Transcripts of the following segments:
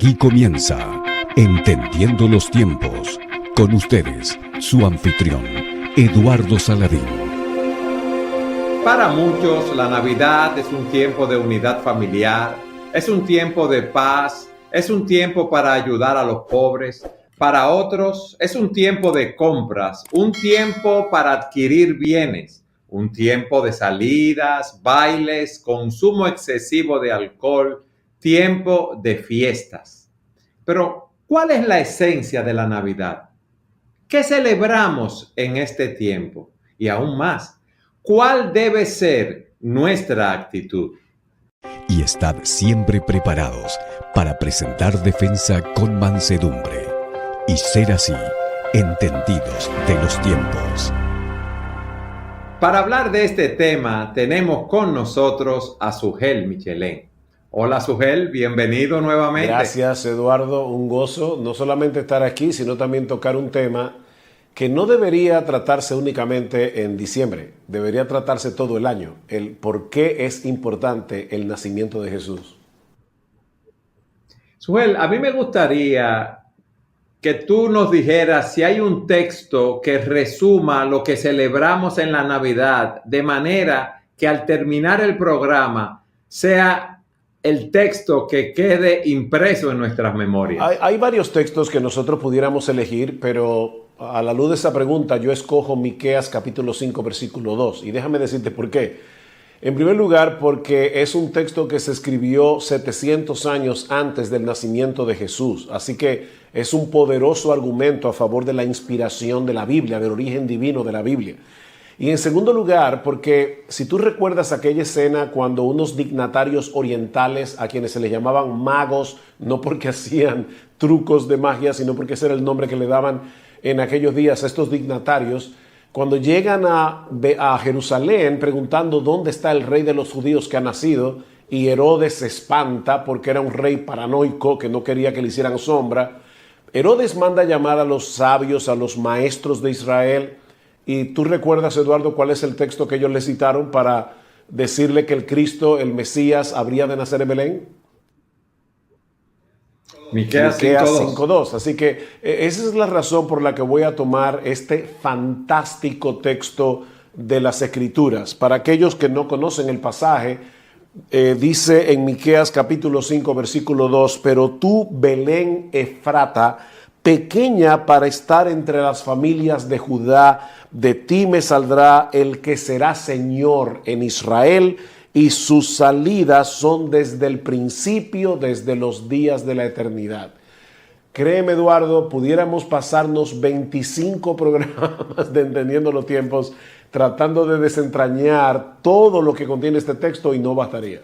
Aquí comienza Entendiendo los Tiempos. Con ustedes, su anfitrión, Eduardo Saladín. Para muchos, la Navidad es un tiempo de unidad familiar, es un tiempo de paz, es un tiempo para ayudar a los pobres. Para otros, es un tiempo de compras, un tiempo para adquirir bienes, un tiempo de salidas, bailes, consumo excesivo de alcohol, tiempo de fiestas. Pero, ¿cuál es la esencia de la Navidad? ¿Qué celebramos en este tiempo? Y aún más, ¿cuál debe ser nuestra actitud? Y estad siempre preparados para presentar defensa con mansedumbre y ser así entendidos de los tiempos. Para hablar de este tema, tenemos con nosotros a Sugel Michelén. Hola Sugel, bienvenido nuevamente. Gracias Eduardo, un gozo no solamente estar aquí, sino también tocar un tema que no debería tratarse únicamente en diciembre, debería tratarse todo el año, el por qué es importante el nacimiento de Jesús. Sugel, a mí me gustaría que tú nos dijeras si hay un texto que resuma lo que celebramos en la Navidad, de manera que al terminar el programa sea el texto que quede impreso en nuestras memorias. Hay varios textos que nosotros pudiéramos elegir, pero a la luz de esa pregunta yo escojo Miqueas capítulo 5 versículo 2 y déjame decirte por qué. En primer lugar, porque es un texto que se escribió 700 años antes del nacimiento de Jesús. Así que es un poderoso argumento a favor de la inspiración de la Biblia, del origen divino de la Biblia. Y en segundo lugar, porque si tú recuerdas aquella escena cuando unos dignatarios orientales, a quienes se les llamaban magos, no porque hacían trucos de magia, sino porque ese era el nombre que le daban en aquellos días a estos dignatarios, cuando llegan a Jerusalén preguntando dónde está el rey de los judíos que ha nacido, y Herodes se espanta porque era un rey paranoico que no quería que le hicieran sombra, Herodes manda llamar a los sabios, a los maestros de Israel, y tú recuerdas, Eduardo, cuál es el texto que ellos le citaron para decirle que el Cristo, el Mesías, habría de nacer en Belén. Miqueas 5:2. Así que esa es la razón por la que voy a tomar este fantástico texto de las Escrituras. Para aquellos que no conocen el pasaje, dice en Miqueas capítulo 5 versículo 2, pero tú, Belén Efrata, pequeña para estar entre las familias de Judá, de ti me saldrá el que será Señor en Israel, y sus salidas son desde el principio, desde los días de la eternidad. Créeme, Eduardo, pudiéramos pasarnos 25 programas de Entendiendo los Tiempos tratando de desentrañar todo lo que contiene este texto y no bastaría.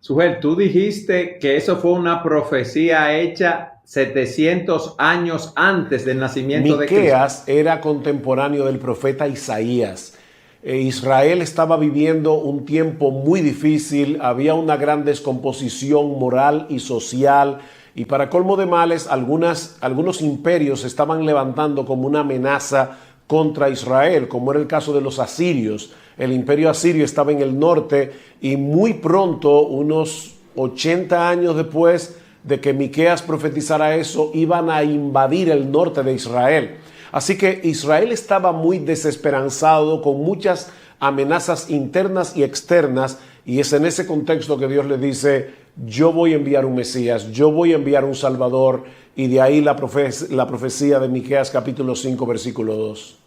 Sugel, tú dijiste que eso fue una profecía hecha 700 años antes del nacimiento de Cristo. Miqueas era contemporáneo del profeta Isaías. Israel estaba viviendo un tiempo muy difícil, había una gran descomposición moral y social, y para colmo de males, algunos imperios se estaban levantando como una amenaza contra Israel, como era el caso de los asirios. El imperio asirio estaba en el norte y muy pronto, unos 80 años después de que Miqueas profetizara eso, iban a invadir el norte de Israel. Así que Israel estaba muy desesperanzado, con muchas amenazas internas y externas, y es en ese contexto que Dios le dice, yo voy a enviar un Mesías, yo voy a enviar un Salvador, y de ahí la profecía de Miqueas capítulo 5 versículo 2.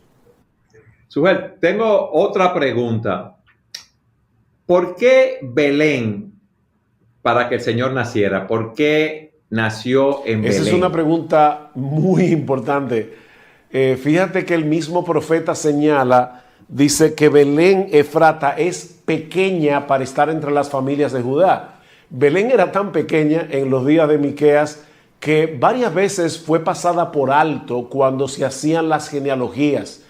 Sugel, tengo otra pregunta. ¿Por qué Belén para que el Señor naciera? ¿Por qué nació en Belén? Esa es una pregunta muy importante. Fíjate que el mismo profeta señala, dice que Belén Efrata es pequeña para estar entre las familias de Judá. Belén era tan pequeña en los días de Miqueas que varias veces fue pasada por alto cuando se hacían las genealogías,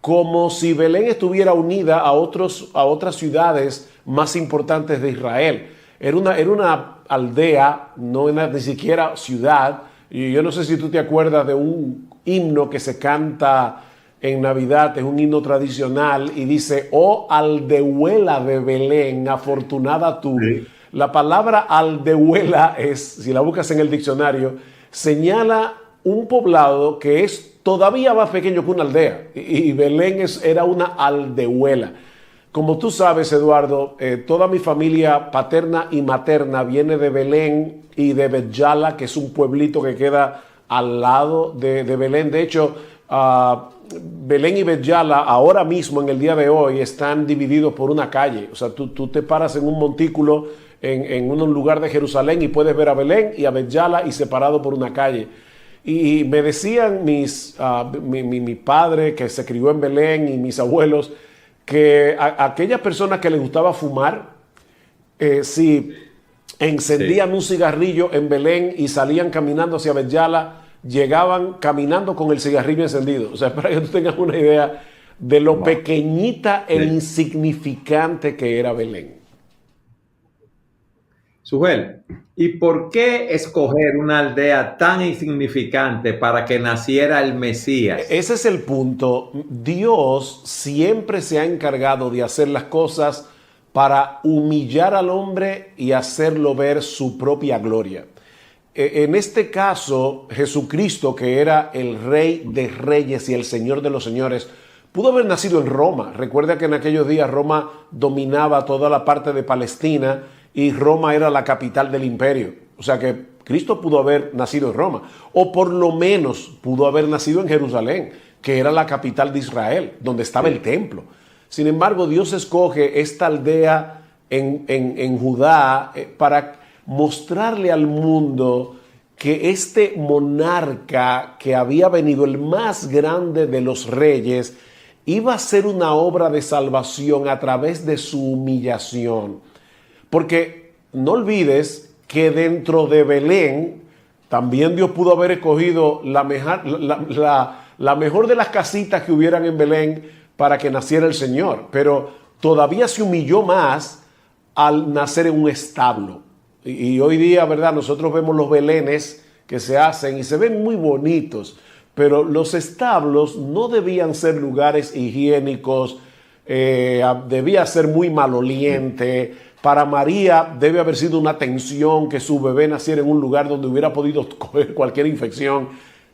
como si Belén estuviera unida a otras ciudades más importantes de Israel. Era una aldea, no era ni siquiera ciudad. Y yo no sé si tú te acuerdas de un himno que se canta en Navidad, es un himno tradicional y dice, oh aldehuela de Belén, afortunada tú, sí. La palabra aldehuela es, si la buscas en el diccionario, señala un poblado que es todavía más pequeño que una aldea. Y Belén era una aldehuela. Como tú sabes, Eduardo, toda mi familia paterna y materna viene de Belén y de Bet-Yala, que es un pueblito que queda al lado de Belén. De hecho, Belén y Bet-Yala ahora mismo, en el día de hoy, están divididos por una calle. O sea, tú te paras en un montículo en un lugar de Jerusalén y puedes ver a Belén y a Bet-Yala y separado por una calle. Y me decían mi padre, que se crió en Belén, y mis abuelos, que aquellas personas que les gustaba fumar, si encendían un cigarrillo en Belén y salían caminando hacia Bet-Yala, llegaban caminando con el cigarrillo encendido. O sea, para que tú tengas una idea de lo pequeñita e insignificante que era Belén. Sujel, ¿y por qué escoger una aldea tan insignificante para que naciera el Mesías? Ese es el punto. Dios siempre se ha encargado de hacer las cosas para humillar al hombre y hacerlo ver su propia gloria. En este caso, Jesucristo, que era el Rey de Reyes y el Señor de los Señores, pudo haber nacido en Roma. Recuerda que en aquellos días Roma dominaba toda la parte de Palestina y Roma era la capital del imperio. O sea que Cristo pudo haber nacido en Roma, o por lo menos pudo haber nacido en Jerusalén, que era la capital de Israel, donde estaba el templo. Sin embargo, Dios escoge esta aldea en Judá para mostrarle al mundo que este monarca que había venido, el más grande de los reyes, iba a hacer una obra de salvación a través de su humillación. Porque no olvides que dentro de Belén también Dios pudo haber escogido la mejor de las casitas que hubieran en Belén para que naciera el Señor, pero todavía se humilló más al nacer en un establo. Y hoy día, ¿verdad? Nosotros vemos los belenes que se hacen y se ven muy bonitos, pero los establos no debían ser lugares higiénicos, debía ser muy maloliente. Para María debe haber sido una tensión que su bebé naciera en un lugar donde hubiera podido coger cualquier infección.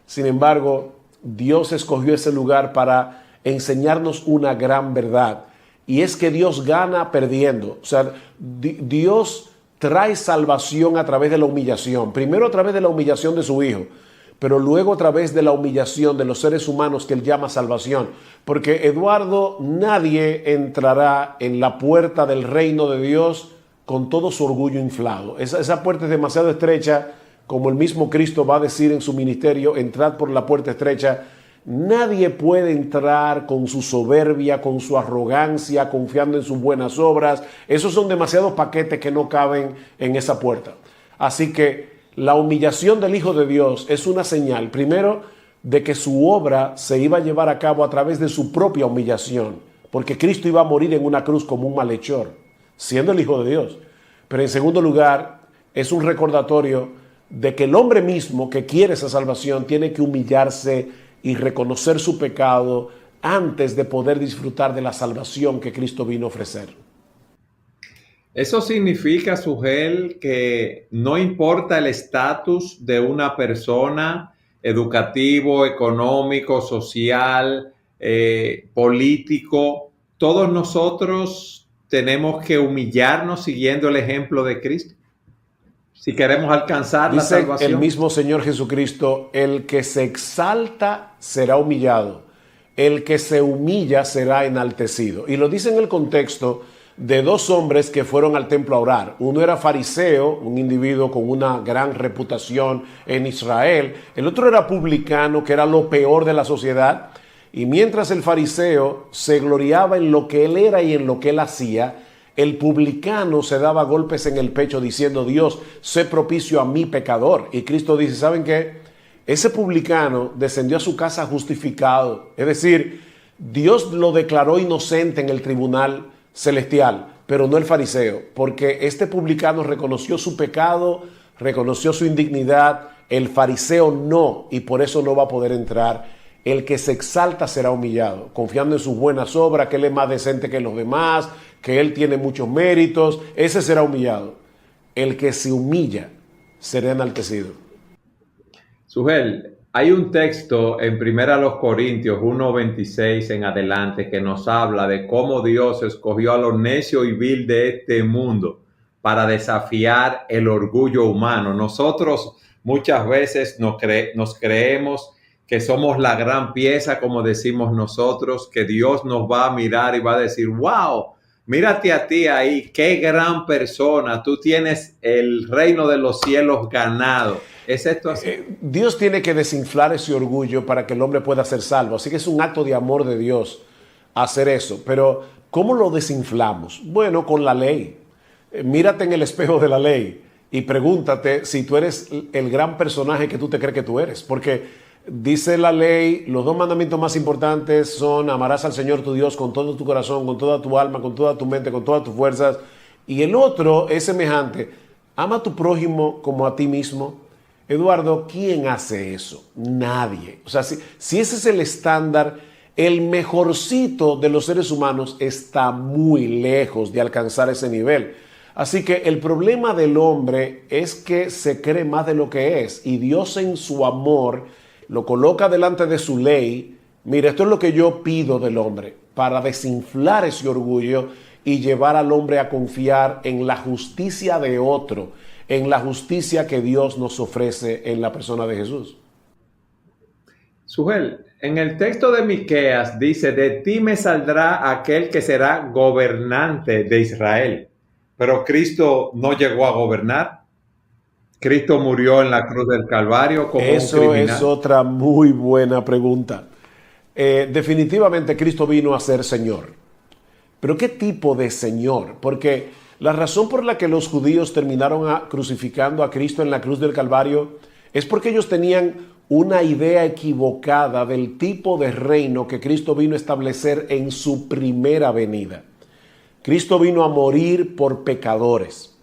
Sin embargo, Dios escogió ese lugar para enseñarnos una gran verdad. Y es que Dios gana perdiendo. O sea, Dios trae salvación a través de la humillación. Primero a través de la humillación de su Hijo, pero luego a través de la humillación de los seres humanos que Él llama salvación. Porque, Eduardo, nadie entrará en la puerta del reino de Dios con todo su orgullo inflado. Esa puerta es demasiado estrecha, como el mismo Cristo va a decir en su ministerio: entrad por la puerta estrecha. Nadie puede entrar con su soberbia, con su arrogancia, confiando en sus buenas obras. Esos son demasiados paquetes que no caben en esa puerta. Así que la humillación del Hijo de Dios es una señal, primero, de que su obra se iba a llevar a cabo a través de su propia humillación, porque Cristo iba a morir en una cruz como un malhechor, siendo el Hijo de Dios. Pero en segundo lugar, es un recordatorio de que el hombre mismo que quiere esa salvación tiene que humillarse y reconocer su pecado antes de poder disfrutar de la salvación que Cristo vino a ofrecer. Eso significa, Sujel, que no importa el estatus de una persona, educativo, económico, social, político, todos nosotros tenemos que humillarnos siguiendo el ejemplo de Cristo si queremos alcanzar la salvación. El mismo Señor Jesucristo: el que se exalta será humillado, el que se humilla será enaltecido. Y lo dice en el contexto de dos hombres que fueron al templo a orar. Uno era fariseo, un individuo con una gran reputación en Israel. El otro era publicano, que era lo peor de la sociedad. Y mientras el fariseo se gloriaba en lo que él era y en lo que él hacía, el publicano se daba golpes en el pecho diciendo: Dios, sé propicio a mi pecador. Y Cristo dice: ¿saben qué? Ese publicano descendió a su casa justificado. Es decir, Dios lo declaró inocente en el tribunal celestial, pero no el fariseo, porque este publicano reconoció su pecado, reconoció su indignidad. El fariseo no, y por eso no va a poder entrar. El que se exalta será humillado, confiando en sus buenas obras, que él es más decente que los demás, que él tiene muchos méritos. Ese será humillado. el que se humilla será enaltecido. Sugel, hay un texto en 1 Corintios 1:26 en adelante que nos habla de cómo Dios escogió a lo necio y vil de este mundo para desafiar el orgullo humano. Nosotros muchas veces nos creemos que somos la gran pieza, como decimos nosotros, que Dios nos va a mirar y va a decir, wow, mírate a ti ahí, qué gran persona, tú tienes el reino de los cielos ganado. ¿Es esto así? Dios tiene que desinflar ese orgullo para que el hombre pueda ser salvo. Así que es un acto de amor de Dios hacer eso. Pero, ¿cómo lo desinflamos? Bueno, con la ley. Mírate en el espejo de la ley y pregúntate si tú eres el gran personaje que tú te crees que tú eres. Porque dice la ley, los dos mandamientos más importantes son: amarás al Señor tu Dios con todo tu corazón, con toda tu alma, con toda tu mente, con todas tus fuerzas. Y el otro es semejante: ama a tu prójimo como a ti mismo. Eduardo, ¿quién hace eso? Nadie. O sea, si ese es el estándar, el mejorcito de los seres humanos está muy lejos de alcanzar ese nivel. Así que el problema del hombre es que se cree más de lo que es, y Dios en su amor lo coloca delante de su ley. Mira, esto es lo que yo pido del hombre, para desinflar ese orgullo y llevar al hombre a confiar en la justicia de otro, en la justicia que Dios nos ofrece en la persona de Jesús. Sugel, en el texto de Miqueas dice: de ti me saldrá aquel que será gobernante de Israel. Pero Cristo no llegó a gobernar. Cristo murió en la cruz del Calvario como un criminal. Eso es otra muy buena pregunta. Definitivamente Cristo vino a ser Señor. ¿Pero qué tipo de Señor? Porque la razón por la que los judíos terminaron crucificando a Cristo en la cruz del Calvario es porque ellos tenían una idea equivocada del tipo de reino que Cristo vino a establecer en su primera venida. Cristo vino a morir por pecadores.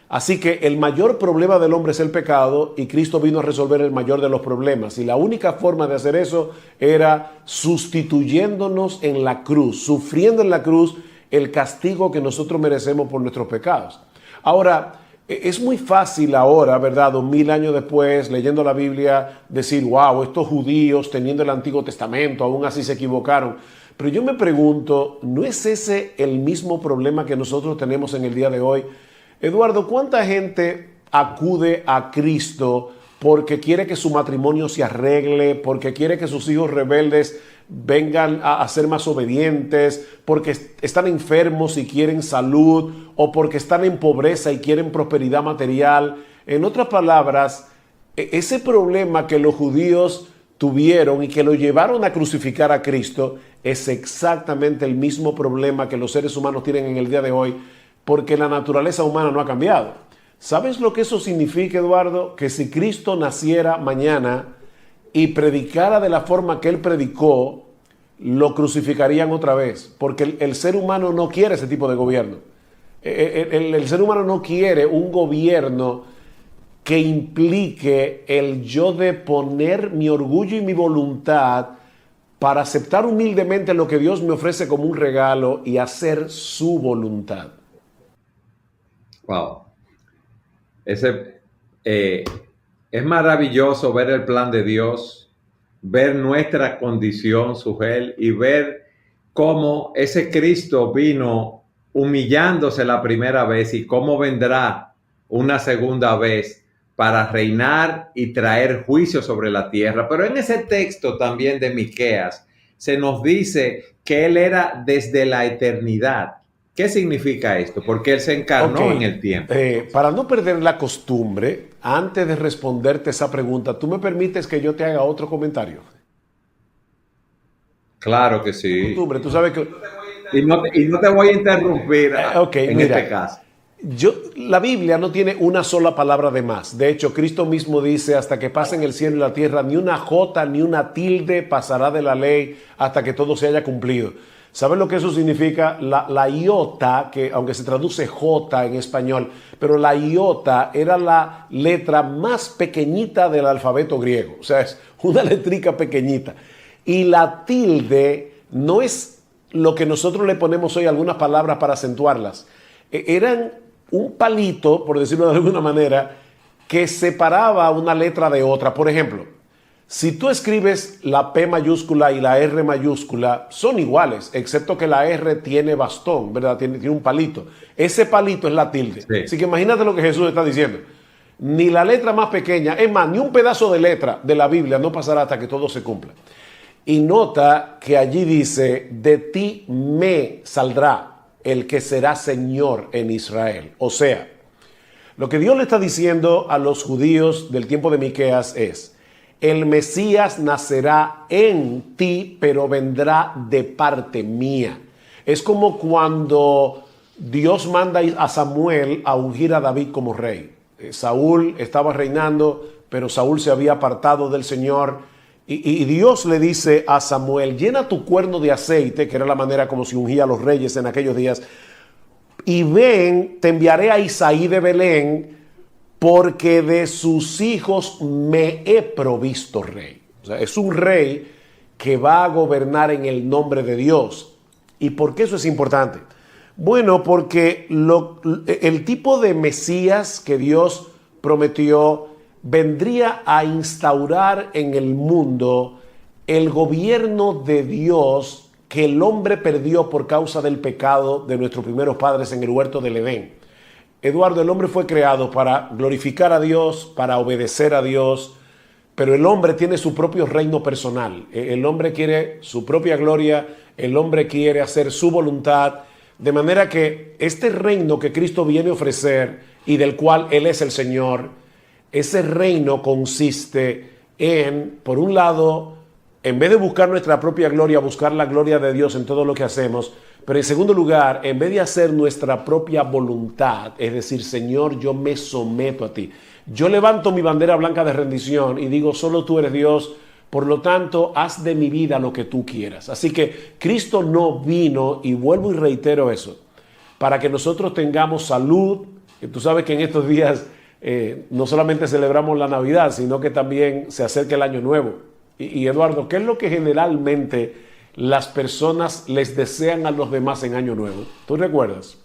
Así que el mayor problema del hombre es el pecado, y Cristo vino a resolver el mayor de los problemas. Y la única forma de hacer eso era sustituyéndonos en la cruz, sufriendo en la cruz el castigo que nosotros merecemos por nuestros pecados. Ahora, es muy fácil ahora, ¿verdad?, 2000 años después, leyendo la Biblia, decir, wow, estos judíos teniendo el Antiguo Testamento, aún así se equivocaron. Pero yo me pregunto, ¿no es ese el mismo problema que nosotros tenemos en el día de hoy? Eduardo, ¿cuánta gente acude a Cristo porque quiere que su matrimonio se arregle, porque quiere que sus hijos rebeldes vengan a ser más obedientes, porque están enfermos y quieren salud, o porque están en pobreza y quieren prosperidad material? En otras palabras, ese problema que los judíos tuvieron y que lo llevaron a crucificar a Cristo es exactamente el mismo problema que los seres humanos tienen en el día de hoy, porque la naturaleza humana no ha cambiado. ¿Sabes lo que eso significa, Eduardo? Que si Cristo naciera mañana y predicara de la forma que Él predicó, lo crucificarían otra vez, porque el ser humano no quiere ese tipo de gobierno. El ser humano no quiere un gobierno que implique el yo de poner mi orgullo y mi voluntad para aceptar humildemente lo que Dios me ofrece como un regalo y hacer su voluntad. Wow. Es maravilloso ver el plan de Dios, ver nuestra condición, Sugel, y ver cómo ese Cristo vino humillándose la primera vez y cómo vendrá una segunda vez para reinar y traer juicio sobre la tierra. Pero en ese texto también de Miqueas se nos dice que Él era desde la eternidad. ¿Qué significa esto? Porque Él se encarnó en el tiempo. Para no perder la costumbre, antes de responderte esa pregunta, ¿tú me permites que yo te haga otro comentario? Claro que sí. Costumbre, tú sabes que... Y no te voy a interrumpir en este caso. La Biblia no tiene una sola palabra de más. De hecho, Cristo mismo dice: hasta que pasen el cielo y la tierra, ni una jota ni una tilde pasará de la ley hasta que todo se haya cumplido. ¿Sabes lo que eso significa? La iota, que aunque se traduce J en español, pero la iota era la letra más pequeñita del alfabeto griego. O sea, es una letrica pequeñita. Y la tilde no es lo que nosotros le ponemos hoy a algunas palabras para acentuarlas. Eran un palito, por decirlo de alguna manera, que separaba una letra de otra. Por ejemplo, si tú escribes la P mayúscula y la R mayúscula, son iguales, excepto que la R tiene bastón, ¿verdad? Tiene un palito. Ese palito es la tilde. Sí. Así que imagínate lo que Jesús está diciendo. Ni la letra más pequeña, es más, ni un pedazo de letra de la Biblia no pasará hasta que todo se cumpla. Y nota que allí dice, de ti me saldrá el que será Señor en Israel. O sea, lo que Dios le está diciendo a los judíos del tiempo de Miqueas es, el Mesías nacerá en ti, pero vendrá de parte mía. Es como cuando Dios manda a Samuel a ungir a David como rey. Saúl estaba reinando, pero Saúl se había apartado del Señor. Y Dios le dice a Samuel, llena tu cuerno de aceite, que era la manera como se ungía a los reyes en aquellos días, y ven, te enviaré a Isaí de Belén, porque de sus hijos me he provisto rey. O sea, es un rey que va a gobernar en el nombre de Dios. ¿Y por qué eso es importante? Bueno, porque el tipo de Mesías que Dios prometió vendría a instaurar en el mundo el gobierno de Dios que el hombre perdió por causa del pecado de nuestros primeros padres en el huerto del Edén. Eduardo, el hombre fue creado para glorificar a Dios, para obedecer a Dios, pero el hombre tiene su propio reino personal. El hombre quiere su propia gloria, el hombre quiere hacer su voluntad, de manera que este reino que Cristo viene a ofrecer y del cual Él es el Señor, ese reino consiste en, por un lado, en vez de buscar nuestra propia gloria, buscar la gloria de Dios en todo lo que hacemos, pero en segundo lugar, en vez de hacer nuestra propia voluntad, es decir, Señor, yo me someto a ti. Yo levanto mi bandera blanca de rendición y digo, solo tú eres Dios, por lo tanto, haz de mi vida lo que tú quieras. Así que Cristo no vino, y vuelvo y reitero eso, para que nosotros tengamos salud. Y tú sabes que en estos días no solamente celebramos la Navidad, sino que también se acerca el Año Nuevo. Y Eduardo, ¿qué es lo que generalmente las personas les desean a los demás en Año Nuevo? ¿Tú recuerdas?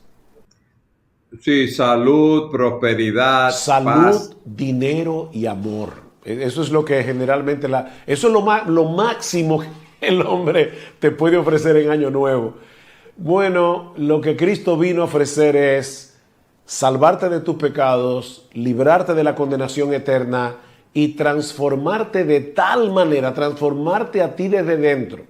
Sí, salud, prosperidad, salud, paz, dinero y amor. Eso es lo que generalmente eso es lo máximo que el hombre te puede ofrecer en Año Nuevo. Bueno, lo que Cristo vino a ofrecer es salvarte de tus pecados, librarte de la condenación eterna y transformarte de tal manera, transformarte a ti desde dentro,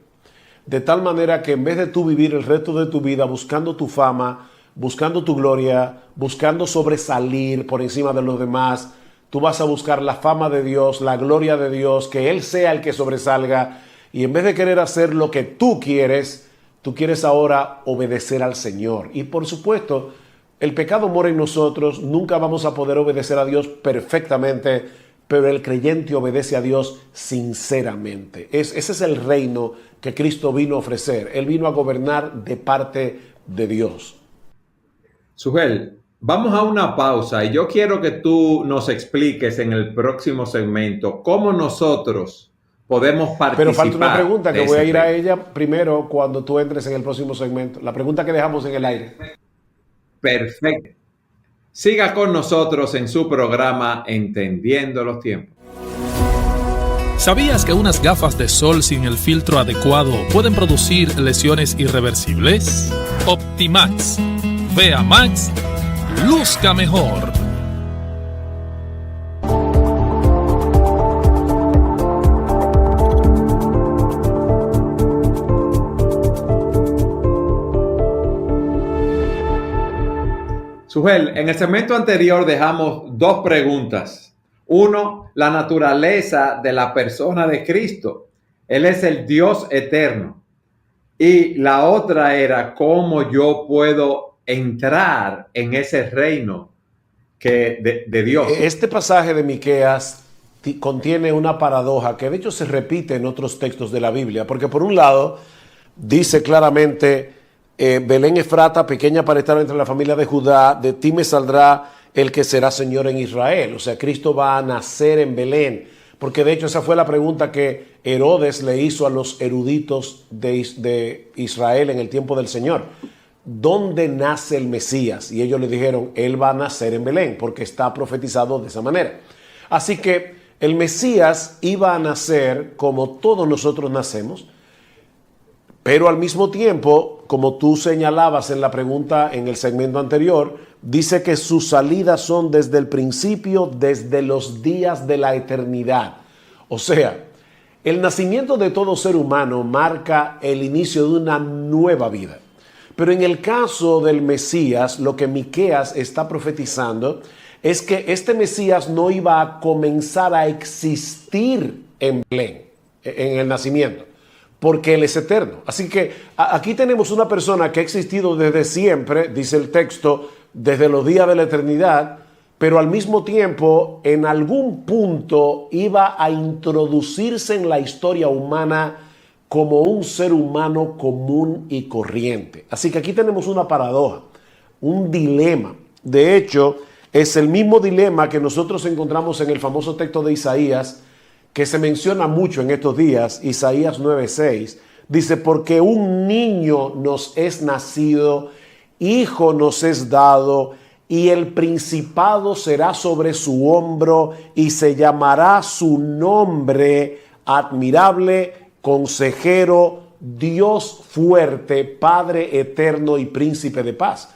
de tal manera que en vez de tú vivir el resto de tu vida buscando tu fama, buscando tu gloria, buscando sobresalir por encima de los demás, tú vas a buscar la fama de Dios, la gloria de Dios, que Él sea el que sobresalga, y en vez de querer hacer lo que tú quieres ahora obedecer al Señor. Y por supuesto, el pecado mora en nosotros, nunca vamos a poder obedecer a Dios perfectamente, pero el creyente obedece a Dios sinceramente. Ese es el reino que Cristo vino a ofrecer. Él vino a gobernar de parte de Dios. Sugel, vamos a una pausa y yo quiero que tú nos expliques en el próximo segmento cómo nosotros podemos participar. Pero falta una pregunta que voy a ir a reino. ella primero cuando tú entres en el próximo segmento. La pregunta que dejamos en el aire. Perfecto. Siga con nosotros en su programa Entendiendo los Tiempos. ¿Sabías que unas gafas de sol sin el filtro adecuado pueden producir lesiones irreversibles? Optimax. Vea Max. Luzca mejor. Sugel, en el segmento anterior dejamos dos preguntas. Uno, la naturaleza de la persona de Cristo. Él es el Dios eterno. Y la otra era cómo yo puedo entrar en ese reino de Dios. Este pasaje de Miqueas contiene una paradoja que de hecho se repite en otros textos de la Biblia, porque por un lado dice claramente, Belén Efrata, pequeña para estar entre la familia de Judá, de ti me saldrá el que será Señor en Israel. O sea, Cristo va a nacer en Belén, porque de hecho esa fue la pregunta que Herodes le hizo a los eruditos de Israel en el tiempo del Señor. ¿dónde nace el Mesías? Y ellos le dijeron, él va a nacer en Belén, porque está profetizado de esa manera. Así que el Mesías iba a nacer como todos nosotros nacemos, pero al mismo tiempo, como tú señalabas en la pregunta en el segmento anterior, dice que sus salidas son desde el principio, desde los días de la eternidad. O sea, el nacimiento de todo ser humano marca el inicio de una nueva vida. Pero en el caso del Mesías, lo que Miqueas está profetizando es que este Mesías no iba a comenzar a existir en Belén, en el nacimiento, porque Él es eterno. Así que aquí tenemos una persona que ha existido desde siempre, dice el texto, desde los días de la eternidad, pero al mismo tiempo en algún punto iba a introducirse en la historia humana como un ser humano común y corriente. Así que aquí tenemos una paradoja, un dilema. De hecho, es el mismo dilema que nosotros encontramos en el famoso texto de Isaías, que se menciona mucho en estos días, Isaías 9:6. Dice, porque un niño nos es nacido, hijo nos es dado, y el principado será sobre su hombro, y se llamará su nombre admirable, consejero, Dios fuerte, Padre eterno y príncipe de paz.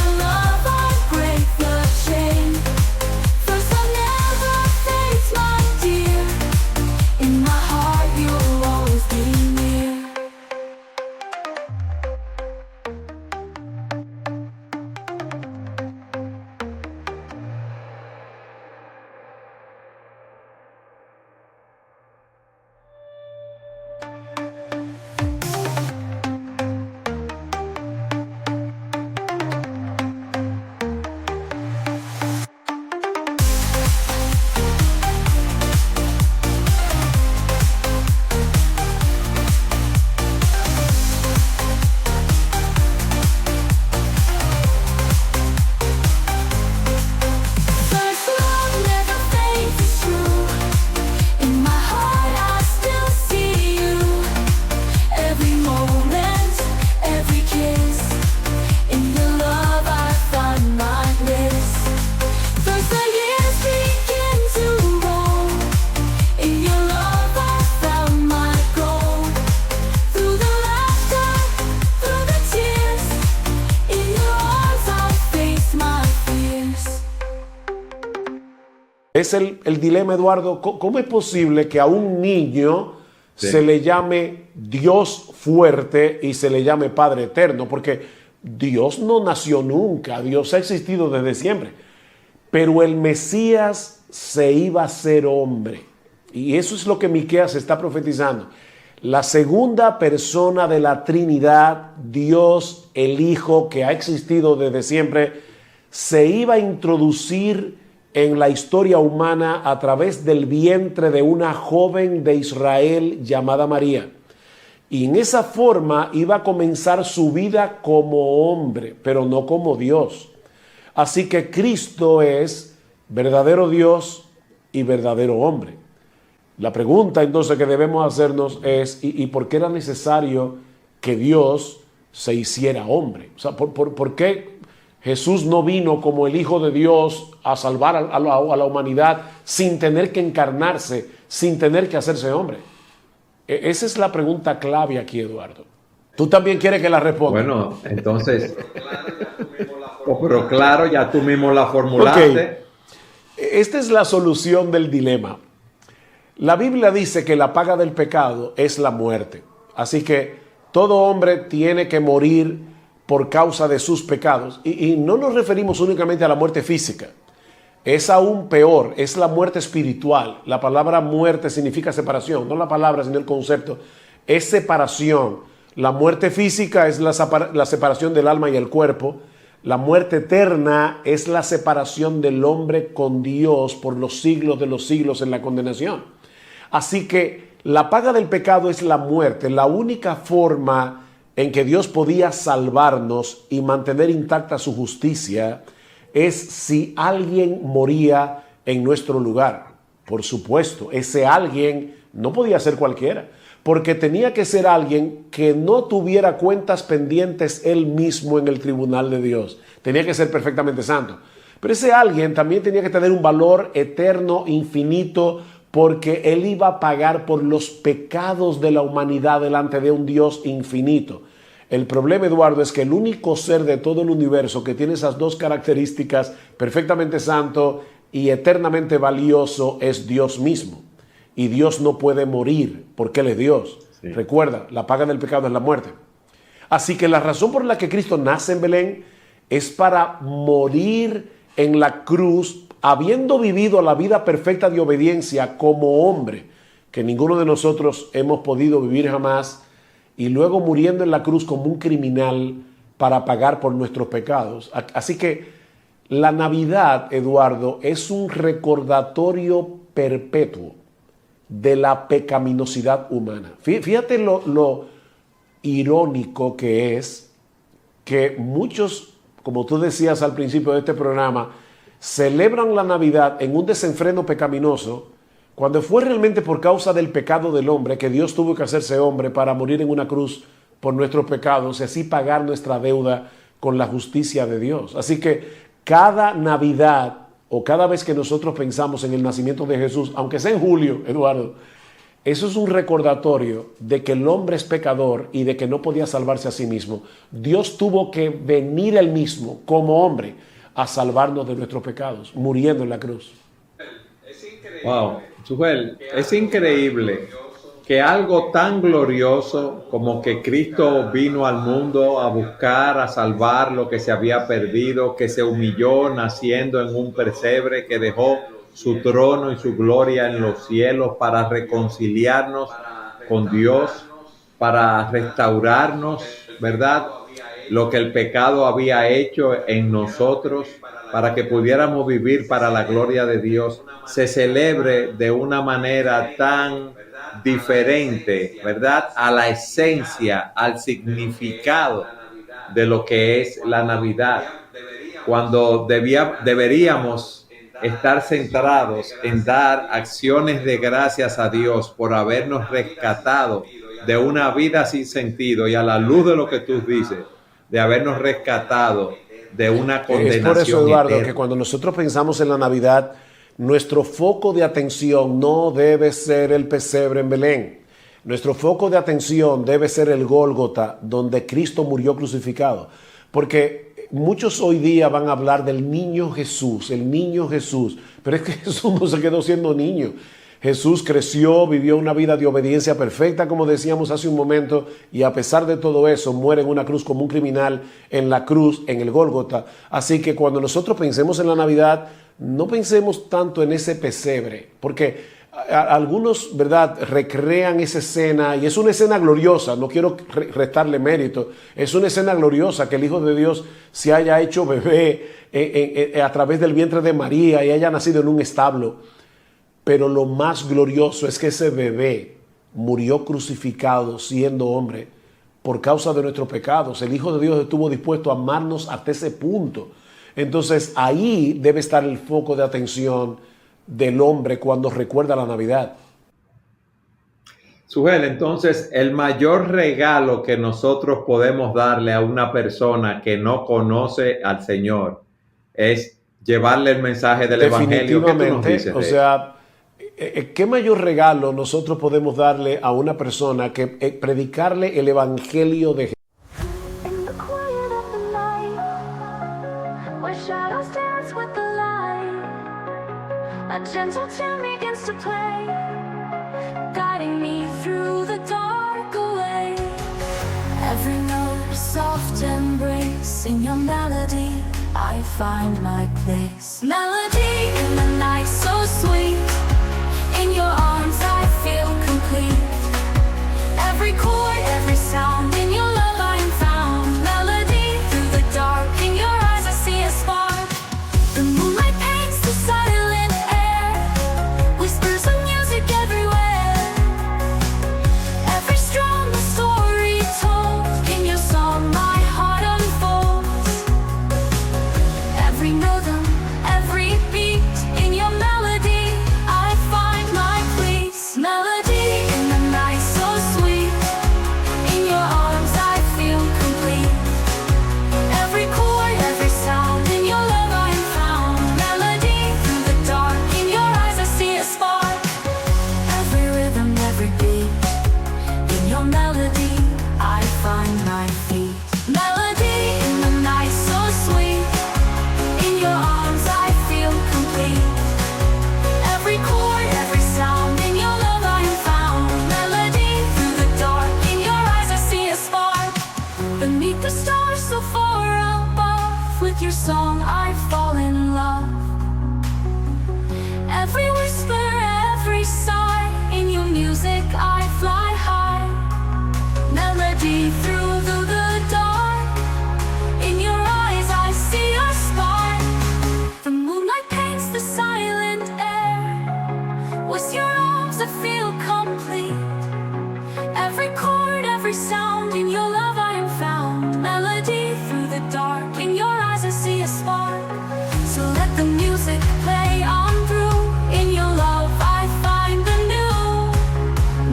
Your love, I break the Es el dilema, Eduardo. ¿Cómo es posible que a un niño se le llame Dios fuerte y se le llame Padre eterno? Porque Dios no nació nunca, Dios ha existido desde siempre. Pero el Mesías se iba a ser hombre. Y eso es lo que Miqueas está profetizando. La segunda persona de la Trinidad, Dios, el Hijo, que ha existido desde siempre, se iba a introducir en la historia humana a través del vientre de una joven de Israel llamada María. Y en esa forma iba a comenzar su vida como hombre, pero no como Dios. Así que Cristo es verdadero Dios y verdadero hombre. La pregunta entonces que debemos hacernos es, ¿y por qué era necesario que Dios se hiciera hombre? O sea, ¿por qué Jesús no vino como el Hijo de Dios a salvar a la humanidad sin tener que encarnarse, sin tener que hacerse hombre? Esa es la pregunta clave aquí, Eduardo. ¿Tú también quieres que la responda? Bueno, entonces, pero claro, ya tú mismo la formulaste. Okay. Esta es la solución del dilema. La Biblia dice que la paga del pecado es la muerte. Así que todo hombre tiene que morir por causa de sus pecados. Y no nos referimos únicamente a la muerte física. Es aún peor, es la muerte espiritual. La palabra muerte significa separación, no la palabra, sino el concepto. Es separación. La muerte física es la separación del alma y el cuerpo. La muerte eterna es la separación del hombre con Dios por los siglos de los siglos en la condenación. Así que la paga del pecado es la muerte. La única forma en que Dios podía salvarnos y mantener intacta su justicia es si alguien moría en nuestro lugar. Por supuesto, ese alguien no podía ser cualquiera, porque tenía que ser alguien que no tuviera cuentas pendientes él mismo en el tribunal de Dios. Tenía que ser perfectamente santo. Pero ese alguien también tenía que tener un valor eterno, infinito, porque él iba a pagar por los pecados de la humanidad delante de un Dios infinito. El problema, Eduardo, es que el único ser de todo el universo que tiene esas dos características, perfectamente santo y eternamente valioso, es Dios mismo. Y Dios no puede morir porque Él es Dios. Sí. Recuerda, la paga del pecado es la muerte. Así que la razón por la que Cristo nace en Belén es para morir en la cruz, habiendo vivido la vida perfecta de obediencia como hombre, que ninguno de nosotros hemos podido vivir jamás, y luego muriendo en la cruz como un criminal para pagar por nuestros pecados. Así que la Navidad, Eduardo, es un recordatorio perpetuo de la pecaminosidad humana. Fíjate lo irónico que es que muchos, como tú decías al principio de este programa, celebran la Navidad en un desenfreno pecaminoso, cuando fue realmente por causa del pecado del hombre que Dios tuvo que hacerse hombre para morir en una cruz por nuestros pecados y así pagar nuestra deuda con la justicia de Dios. Así que cada Navidad o cada vez que nosotros pensamos en el nacimiento de Jesús, aunque sea en julio, Eduardo, eso es un recordatorio de que el hombre es pecador y de que no podía salvarse a sí mismo. Dios tuvo que venir él mismo como hombre a salvarnos de nuestros pecados, muriendo en la cruz. Wow, Sujel, es increíble que algo tan glorioso como que Cristo vino al mundo a buscar, a salvar lo que se había perdido, que se humilló naciendo en un pesebre, que dejó su trono y su gloria en los cielos para reconciliarnos con Dios, para restaurarnos, ¿verdad? Lo que el pecado había hecho en nosotros, para que pudiéramos vivir para la gloria de Dios, se celebre de una manera tan diferente, ¿verdad? A la esencia, al significado de lo que es la Navidad. Cuando deberíamos estar centrados en dar acciones de gracias a Dios por habernos rescatado de una vida sin sentido y a la luz de lo que tú dices, de habernos rescatado de una condenación. Es por eso, Eduardo, eterna. que cuando nosotros pensamos en la Navidad, nuestro foco de atención no debe ser el pesebre en Belén. Nuestro foco de atención debe ser el Gólgota, donde Cristo murió crucificado. Porque muchos hoy día van a hablar del niño Jesús, el niño Jesús, pero es que Jesús no se quedó siendo niño. Jesús creció, vivió una vida de obediencia perfecta, como decíamos hace un momento, y a pesar de todo eso, muere en una cruz como un criminal en la cruz, en el Gólgota. Así que cuando nosotros pensemos en la Navidad, no pensemos tanto en ese pesebre, porque algunos, ¿verdad?, recrean esa escena, y es una escena gloriosa, no quiero restarle mérito, es una escena gloriosa que el Hijo de Dios se haya hecho bebé a través del vientre de María y haya nacido en un establo. Pero lo más glorioso es que ese bebé murió crucificado siendo hombre por causa de nuestros pecados. El Hijo de Dios estuvo dispuesto a amarnos hasta ese punto. Entonces ahí debe estar el foco de atención del hombre cuando recuerda la Navidad. Sugel, entonces el mayor regalo que nosotros podemos darle a una persona que no conoce al Señor es llevarle el mensaje del Evangelio. ¿Qué tú nos dices? O sea, ¿qué mayor regalo nosotros podemos darle a una persona que predicarle el Evangelio de Jesús? I find my place. Melody in the night, so sweet. In your arms I feel complete. Every chord, every sound, in your love I am found. Melody through the dark, in your eyes I see a spark. The moonlight paints the silent air, whispers of music everywhere. Every strum a story told, in your song my heart unfolds. Every rhythm, every beat, in your melody I find my place. Melody in the night, so sweet. In your arms I feel complete. Every chord, every sound, in your love I am found. Melody through the dark, in your eyes I see a spark. Every rhythm, every beat, in your melody I find my feet. Melody in the night, so sweet. In your arms I feel complete. Every chord, every sound, in your love I am found. Melody through the dark, in your eyes I see a spark. Beneath the stars so far above, with your song I fall in love. Every whisper, every sigh, in your music I fly high. Melody through the dark, in your eyes I see a spark. The moonlight paints the silent air, with your arms I feel complete. Every chord, every sound, in your love I am found. Melody through the dark, in your eyes I see a spark. So let the music play on through, in your love I find the new.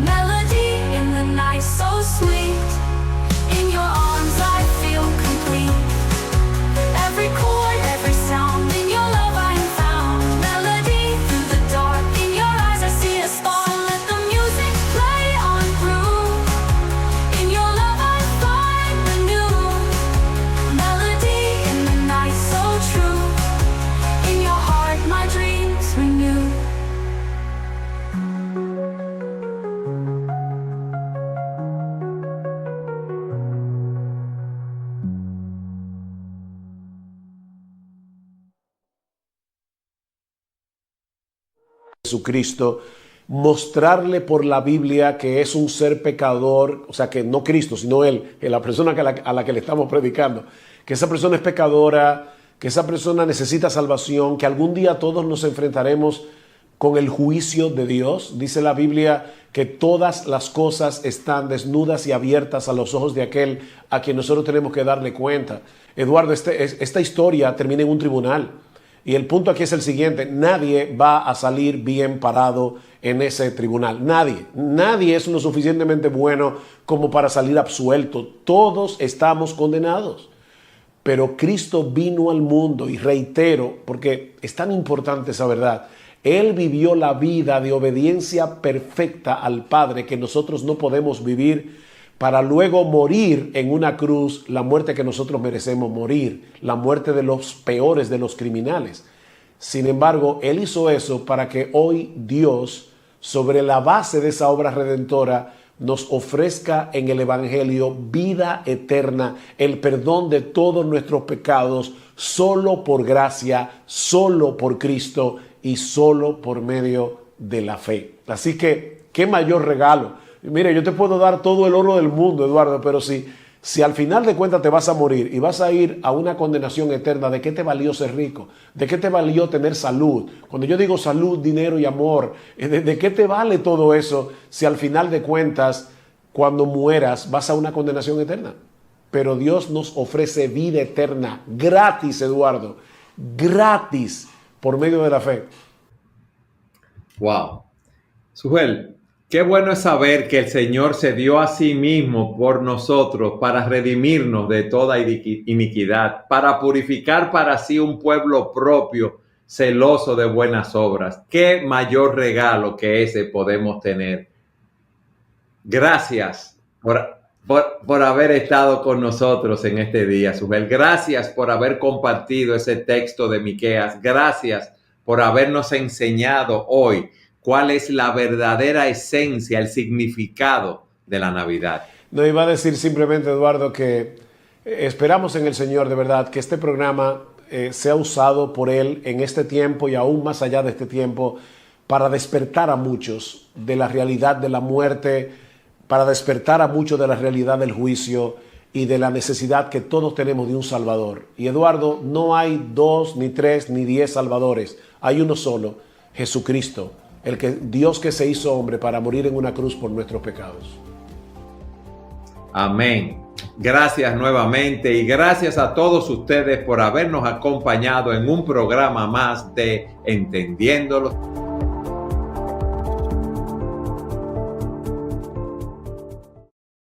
Melody in the night, so sweet. In your arms I feel complete. Every chord, every sound, in your love I am found. Melody through the dark, in your eyes I see a spark. So let the music play on through, in your love I find the new. Melody in the night, so true. In your heart my dreams renew. Jesucristo, mostrarle por la Biblia que es un ser pecador, o sea que no Cristo, sino Él, que la persona a la que le estamos predicando, que esa persona es pecadora, que esa persona necesita salvación, que algún día todos nos enfrentaremos con el juicio de Dios. Dice la Biblia que todas las cosas están desnudas y abiertas a los ojos de aquel a quien nosotros tenemos que darle cuenta. Eduardo, esta historia termina en un tribunal. Y el punto aquí es el siguiente: nadie va a salir bien parado en ese tribunal. Nadie es lo suficientemente bueno como para salir absuelto. Todos estamos condenados. Pero Cristo vino al mundo, y reitero, porque es tan importante esa verdad, Él vivió la vida de obediencia perfecta al Padre que nosotros no podemos vivir, para luego morir en una cruz la muerte que nosotros merecemos morir, la muerte de los peores de los criminales. Sin embargo, Él hizo eso para que hoy Dios, sobre la base de esa obra redentora, nos ofrezca en el Evangelio vida eterna, el perdón de todos nuestros pecados, solo por gracia, solo por Cristo y solo por medio de la fe. Así que, qué mayor regalo. Mire, yo te puedo dar todo el oro del mundo, Eduardo, pero si al final de cuentas te vas a morir y vas a ir a una condenación eterna, ¿de qué te valió ser rico? ¿De qué te valió tener salud? Cuando yo digo salud, dinero y amor, ¿de qué te vale todo eso si al final de cuentas, cuando mueras, vas a una condenación eterna? Pero Dios nos ofrece vida eterna, gratis, Eduardo, gratis, por medio de la fe. Wow. Sujel, qué bueno es saber que el Señor se dio a sí mismo por nosotros para redimirnos de toda iniquidad, para purificar para sí un pueblo propio, celoso de buenas obras. Qué mayor regalo que ese podemos tener. Gracias por haber estado con nosotros en este día, Sujel. Gracias por haber compartido ese texto de Miqueas. Gracias por habernos enseñado hoy cuál es la verdadera esencia, el significado de la Navidad. No, iba a decir simplemente, Eduardo, que esperamos en el Señor de verdad que este programa sea usado por Él en este tiempo y aún más allá de este tiempo para despertar a muchos de la realidad de la muerte, para despertar a muchos de la realidad del juicio y de la necesidad que todos tenemos de un Salvador. Y Eduardo, no hay 2, ni 3, ni 10 Salvadores. Hay uno solo, Jesucristo. Dios que se hizo hombre para morir en una cruz por nuestros pecados. Amén. Gracias nuevamente y gracias a todos ustedes por habernos acompañado en un programa más de Entendiéndolo.